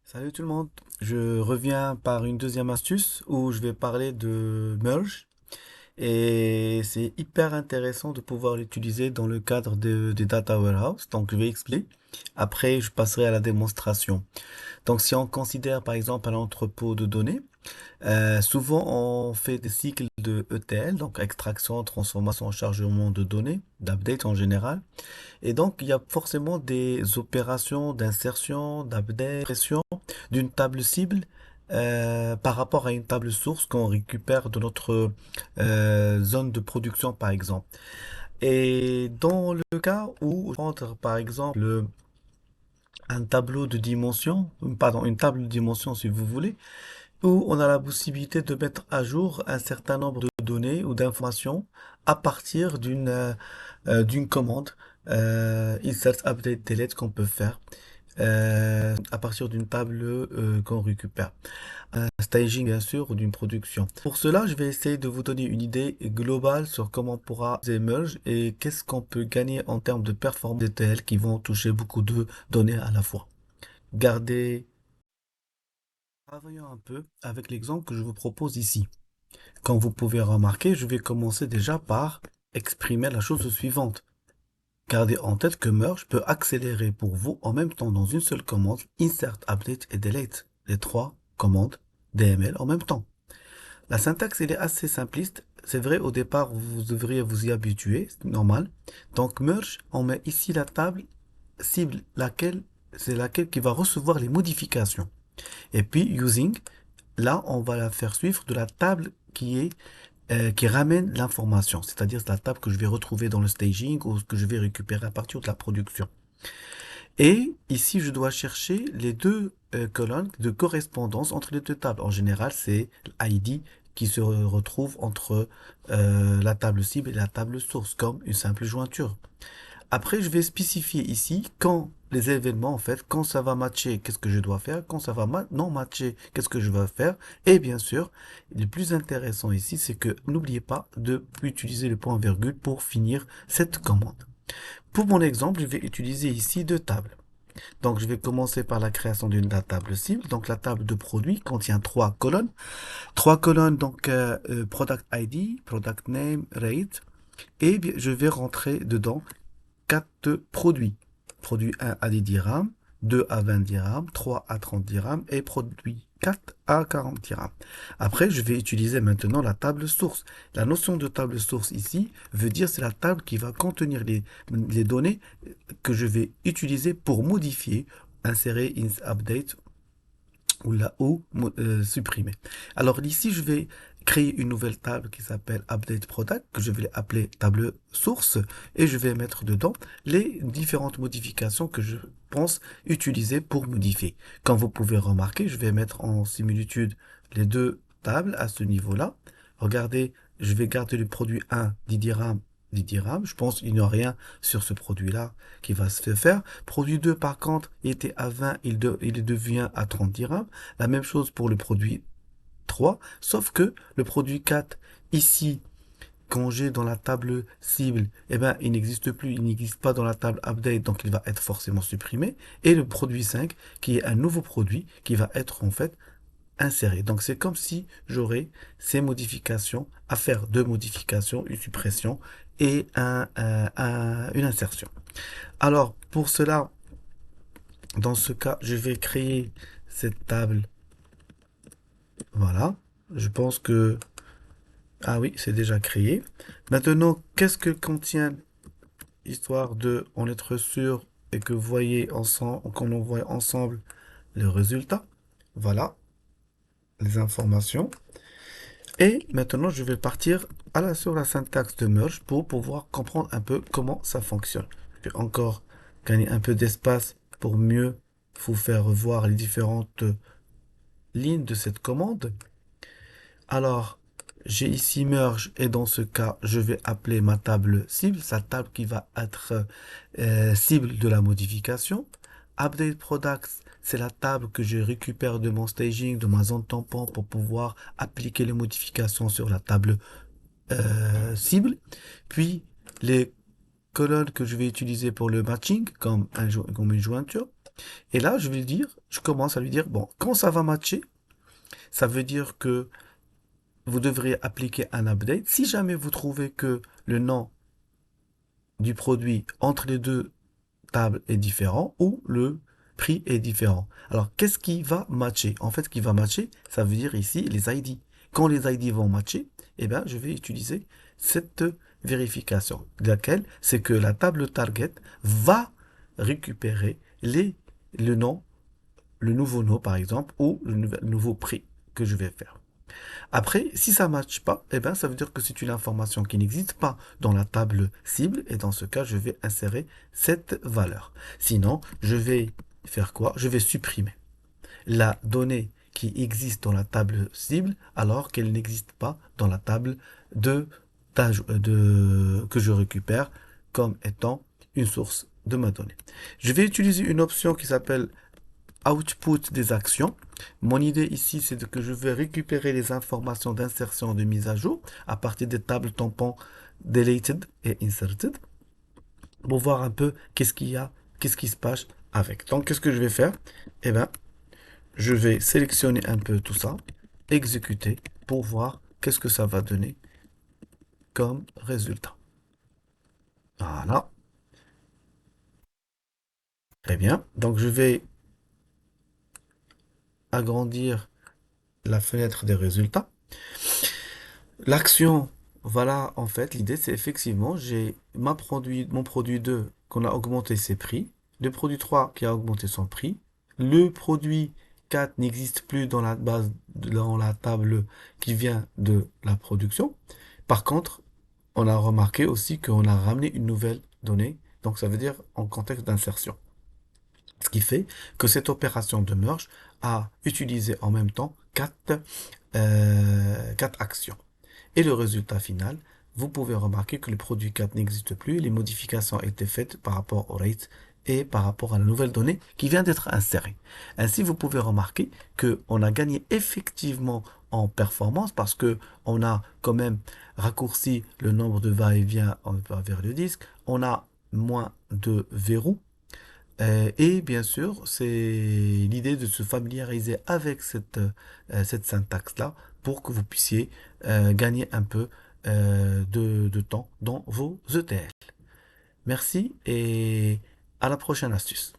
Salut tout le monde, je reviens par une deuxième astuce où je vais parler de merge et c'est hyper intéressant de pouvoir l'utiliser dans le cadre des data warehouse. Donc je vais expliquer. Après, je passerai à la démonstration. Donc si on considère par exemple un entrepôt de données, souvent, on fait des cycles de ETL, donc extraction, transformation, chargement de données, d'update en général. Et donc, il y a forcément des opérations d'insertion, d'update, pression d'une table cible par rapport à une table source qu'on récupère de notre zone de production, par exemple. Et dans le cas où, entre, par exemple, un tableau de dimension, pardon, une table de dimension, si vous voulez, où on a la possibilité de mettre à jour un certain nombre de données ou d'informations à partir d'une commande insert update delete qu'on peut faire à partir d'une table qu'on récupère. Un staging bien sûr ou d'une production. Pour cela, je vais essayer de vous donner une idée globale sur comment on pourra émerge et qu'est-ce qu'on peut gagner en termes de performance ETL qui vont toucher beaucoup de données à la fois. Gardez, travaillons un peu avec l'exemple que je vous propose ici. Comme vous pouvez remarquer, je vais commencer déjà par exprimer la chose suivante. Gardez en tête que Merge peut accélérer pour vous en même temps dans une seule commande Insert, Update et Delete, les trois commandes DML en même temps. La syntaxe, elle est assez simpliste. C'est vrai, au départ, vous devriez vous y habituer, c'est normal. Donc Merge, on met ici la table cible, c'est laquelle qui va recevoir les modifications. Et puis Using, là, on va la faire suivre de la table qui ramène l'information, c'est-à-dire la table que je vais retrouver dans le staging ou que je vais récupérer à partir de la production. Et ici, je dois chercher les deux colonnes de correspondance entre les deux tables. En général, c'est l'ID qui se retrouve entre la table cible et la table source, comme une simple jointure. Après, je vais spécifier ici quand les événements, en fait, quand ça va matcher, qu'est-ce que je dois faire, quand ça va non matcher, qu'est-ce que je vais faire. Et bien sûr, le plus intéressant ici, c'est que n'oubliez pas de utiliser le point virgule pour finir cette commande. Pour mon exemple, je vais utiliser ici deux tables. Donc, je vais commencer par la création d'une table cible. Donc, la table de produit contient trois colonnes. Trois colonnes, donc, product ID, product name, rate. Et bien, je vais rentrer dedans 4 produits. Produit 1 à 10 dirhams, 2 à 20 dirhams, 3 à 30 dirhams et produit 4 à 40 dirhams. Après, je vais utiliser maintenant la table source. La notion de table source ici veut dire c'est la table qui va contenir les données que je vais utiliser pour modifier, insérer, update ou supprimer. Alors ici, je vais créer une nouvelle table qui s'appelle Update Product, que je vais appeler table source, et je vais mettre dedans les différentes modifications que je pense utiliser pour modifier. Comme vous pouvez remarquer, je vais mettre en similitude les deux tables à ce niveau-là. Regardez, je vais garder le produit 1, 10 dirhams, 10 dirhams. Je pense qu'il n'y a rien sur ce produit-là qui va se faire. Produit 2, par contre, il était à 20, il devient à 30 dirhams. La même chose pour le produit 3, sauf que le produit 4, ici, quand j'ai dans la table cible, eh ben, il n'existe plus, il n'existe pas dans la table update, donc il va être forcément supprimé. Et le produit 5, qui est un nouveau produit, qui va être en fait inséré. Donc c'est comme si j'aurais ces modifications à faire, deux modifications, une suppression et une insertion. Alors pour cela, dans ce cas, je vais créer cette table. Voilà. Je pense que... Ah oui, c'est déjà créé. Maintenant, qu'est-ce que contient, histoire de en être sûr et que vous voyez ensemble, qu'on voit ensemble le résultat. Voilà, les informations. Et maintenant, je vais partir sur la syntaxe de merge pour pouvoir comprendre un peu comment ça fonctionne. Je vais encore gagner un peu d'espace pour mieux vous faire voir les différentes lignes de cette commande. Alors, j'ai ici merge et dans ce cas, je vais appeler ma table cible, sa table qui va être cible de la modification. Update products, c'est la table que je récupère de mon staging, de ma zone tampon pour pouvoir appliquer les modifications sur la table cible. Puis, les colonnes que je vais utiliser pour le matching, comme une jointure. Et là, je commence à lui dire, bon, quand ça va matcher, ça veut dire que vous devriez appliquer un update. Si jamais vous trouvez que le nom du produit entre les deux tables est différent ou le prix est différent. Alors, qu'est-ce qui va matcher? En fait, ce qui va matcher, ça veut dire ici les ID. Quand les ID vont matcher, eh bien, je vais utiliser cette vérification, laquelle c'est que la table target va récupérer le nom, le nouveau nom par exemple, ou nouveau prix que je vais faire. Après, si ça ne matche pas, eh ben, ça veut dire que c'est une information qui n'existe pas dans la table cible et dans ce cas, je vais insérer cette valeur. Sinon, je vais faire quoi? Je vais supprimer la donnée qui existe dans la table cible alors qu'elle n'existe pas dans la table de, que je récupère comme étant une source de ma donnée. Je vais utiliser une option qui s'appelle output des actions. Mon idée ici, c'est que je vais récupérer les informations d'insertion et de mise à jour à partir des tables tampons deleted et inserted pour voir un peu qu'est-ce qu'il y a, qu'est-ce qui se passe avec. Donc, qu'est-ce que je vais faire? Eh bien, je vais sélectionner un peu tout ça, exécuter pour voir qu'est-ce que ça va donner comme résultat. Voilà, très bien. Donc, je vais agrandir la fenêtre des résultats. L'action, voilà, en fait, l'idée, c'est effectivement, j'ai mon produit 2 qu'on a augmenté ses prix, le produit 3 qui a augmenté son prix, le produit 4 n'existe plus dans la base, dans la table qui vient de la production. Par contre, on a remarqué aussi qu'on a ramené une nouvelle donnée, donc ça veut dire en contexte d'insertion. Ce qui fait que cette opération de merge a utilisé en même temps quatre actions. Et le résultat final, vous pouvez remarquer que le produit 4 n'existe plus, les modifications ont été faites par rapport au rate et par rapport à la nouvelle donnée qui vient d'être insérée. Ainsi, vous pouvez remarquer qu'on a gagné effectivement en performance parce que on a quand même raccourci le nombre de va-et-vient vers le disque, on a moins de verrous et bien sûr, c'est l'idée de se familiariser avec cette syntaxe-là pour que vous puissiez gagner un peu de temps dans vos ETL. Merci et à la prochaine astuce.